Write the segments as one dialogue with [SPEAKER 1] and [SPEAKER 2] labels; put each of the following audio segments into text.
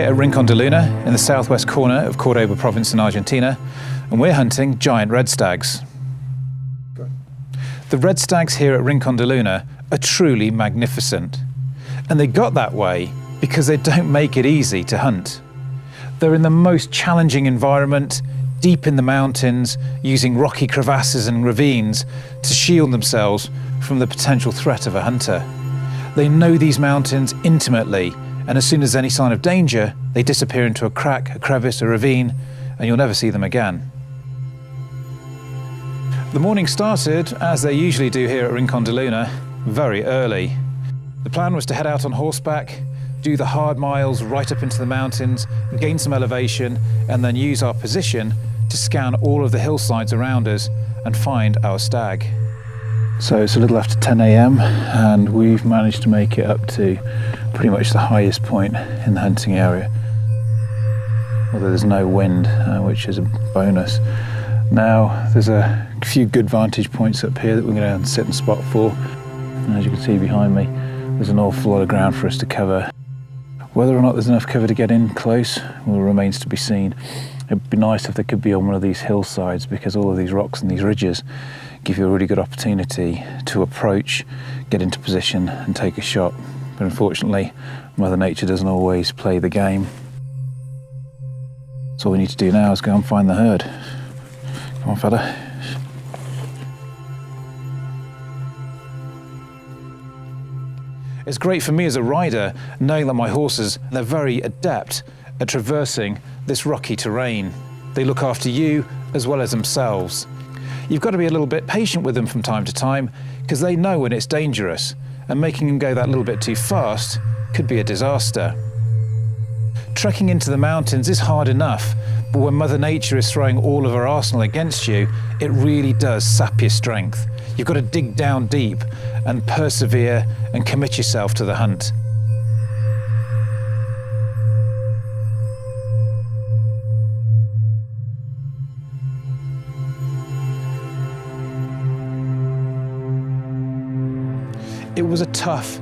[SPEAKER 1] here at Rincon de Luna in the southwest corner of Cordoba province in Argentina, and we're hunting giant red stags. The red stags here at Rincon de Luna are truly magnificent, and they got that way because they don't make it easy to hunt. They're in the most challenging environment, deep in the mountains, using rocky crevasses and ravines to shield themselves from the potential threat of a hunter. They know these mountains intimately, and as soon as any sign of danger, they disappear into a crack, a crevice, a ravine, and you'll never see them again. The morning started, as they usually do here at Rincon de Luna, very early. The plan was to head out on horseback, do the hard miles right up into the mountains, gain some elevation, and then use our position to scan all of the hillsides around us and find our stag. So it's a little after 10 AM and we've managed to make it up to pretty much the highest point in the hunting area, although there's no wind, which is a bonus. Now there's a few good vantage points up here that we're going to sit and spot for, and as you can see behind me there's an awful lot of ground for us to cover. Whether or not there's enough cover to get in close remains to be seen. It'd be nice if they could be on one of these hillsides, because all of these rocks and these ridges give you a really good opportunity to approach, get into position and take a shot. But unfortunately, Mother Nature doesn't always play the game. So all we need to do now is go and find the herd. Come on, fella. It's great for me as a rider, knowing that my horses, they're very adept at traversing this rocky terrain. They look after you as well as themselves. You've got to be a little bit patient with them from time to time, because they know when it's dangerous, and making them go that little bit too fast could be a disaster. Trekking into the mountains is hard enough, but when Mother Nature is throwing all of her arsenal against you, it really does sap your strength. You've got to dig down deep and persevere and commit yourself to the hunt. It was a tough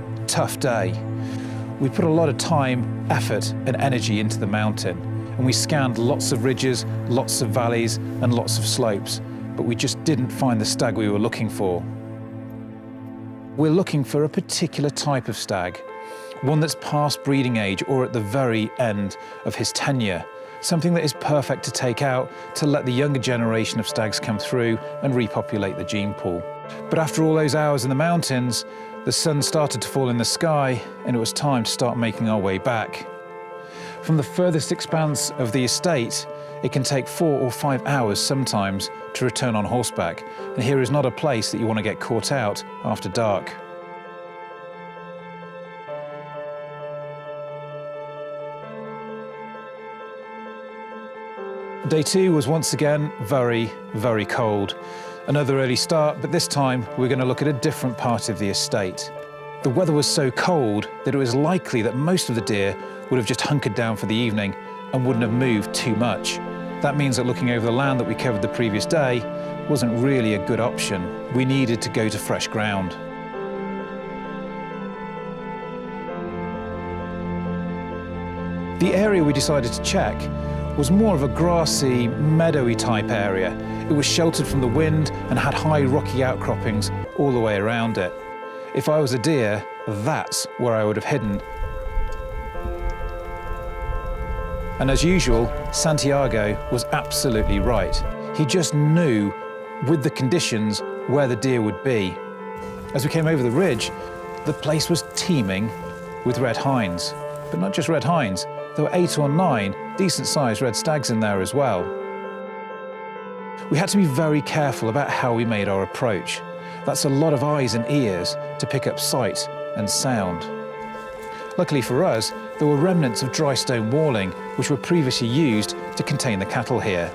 [SPEAKER 1] day. We put a lot of time, effort and energy into the mountain, and we scanned lots of ridges, lots of valleys and lots of slopes, but we just didn't find the stag we were looking for. We're looking for a particular type of stag, one that's past breeding age or at the very end of his tenure, something that is perfect to take out to let the younger generation of stags come through and repopulate the gene pool. But after all those hours in the mountains, the sun started to fall in the sky and it was time to start making our way back. From the furthest expanse of the estate, it can take 4 or 5 hours sometimes to return on horseback, and here is not a place that you want to get caught out after dark. Day 2 was once again very, very cold. Another early start, but this time we're going to look at a different part of the estate. The weather was so cold that it was likely that most of the deer would have just hunkered down for the evening and wouldn't have moved too much. That means that looking over the land that we covered the previous day wasn't really a good option. We needed to go to fresh ground. The area we decided to check was more of a grassy, meadowy type area. It was sheltered from the wind and had high rocky outcroppings all the way around it. If I was a deer, that's where I would have hidden. And as usual, Santiago was absolutely right. He just knew, with the conditions, where the deer would be. As we came over the ridge, the place was teeming with red hinds. But not just red hinds, there were 8 or 9 decent-sized red stags in there as well. We had to be very careful about how we made our approach. That's a lot of eyes and ears to pick up sight and sound. Luckily for us, there were remnants of dry stone walling which were previously used to contain the cattle here.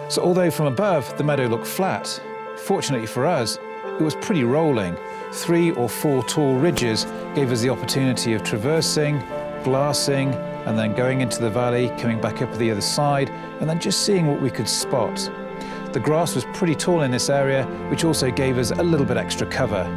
[SPEAKER 1] So although from above the meadow looked flat, fortunately for us, it was pretty rolling. 3 or 4 tall ridges gave us the opportunity of traversing, glassing, and then going into the valley, coming back up the other side, and then just seeing what we could spot. The grass was pretty tall in this area, which also gave us a little bit extra cover.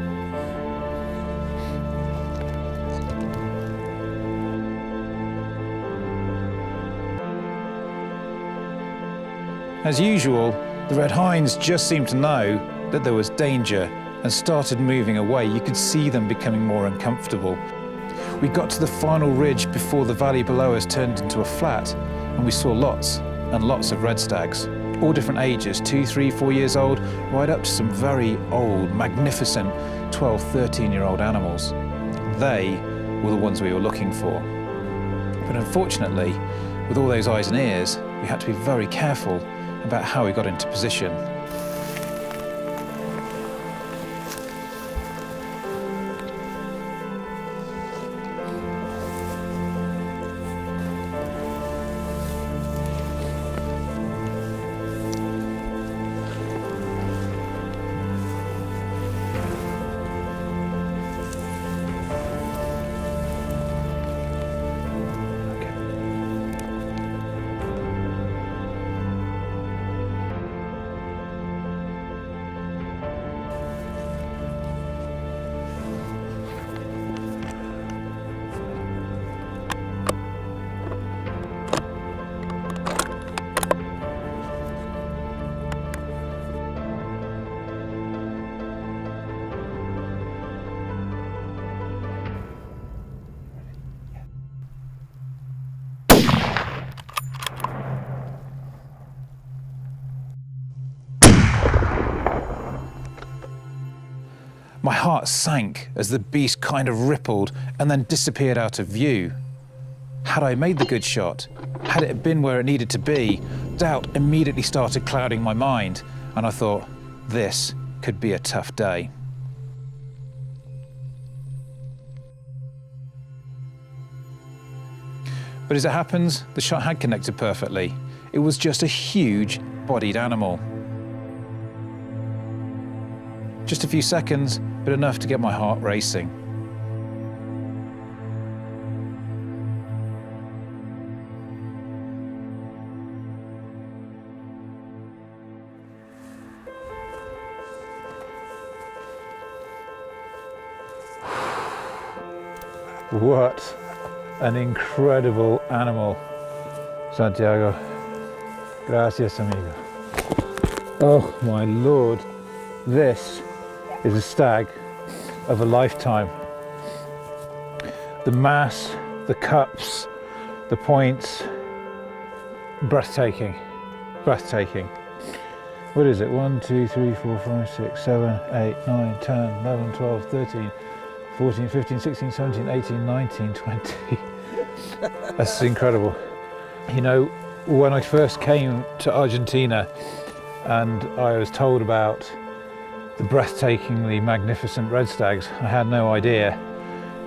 [SPEAKER 1] As usual, the red hinds just seemed to know that there was danger and started moving away. You could see them becoming more uncomfortable. We got to the final ridge before the valley below us turned into a flat, and we saw lots and lots of red stags, all different ages, 2, 3, 4 years old, right up to some very old, magnificent 12, 13-year-old animals. They were the ones we were looking for. But unfortunately, with all those eyes and ears, we had to be very careful about how we got into position. My heart sank as the beast kind of rippled and then disappeared out of view. Had I made the good shot? Had it been where it needed to be? Doubt immediately started clouding my mind, and I thought, this could be a tough day. But as it happens, the shot had connected perfectly. It was just a huge bodied animal. Just a few seconds, but enough to get my heart racing. What an incredible animal, Santiago. Gracias, amigo. Oh my Lord, this is a stag of a lifetime. The mass, the cups, the points, breathtaking, breathtaking. What is it? 1, 2, 3, 4, 5, 6, 7, 8, 9, 10, 11, 12, 13, 14, 15, 16, 17, 18, 19, 20. That's incredible. You know, when I first came to Argentina and I was told about the breathtakingly magnificent red stags, I had no idea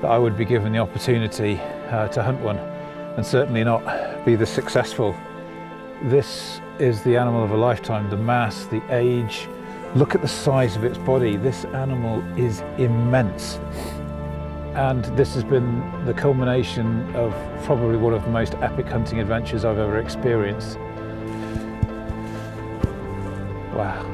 [SPEAKER 1] that I would be given the opportunity to hunt one, and certainly not be this successful. This is the animal of a lifetime. The mass, the age, look at the size of its body. This animal is immense. And this has been the culmination of probably one of the most epic hunting adventures I've ever experienced. Wow.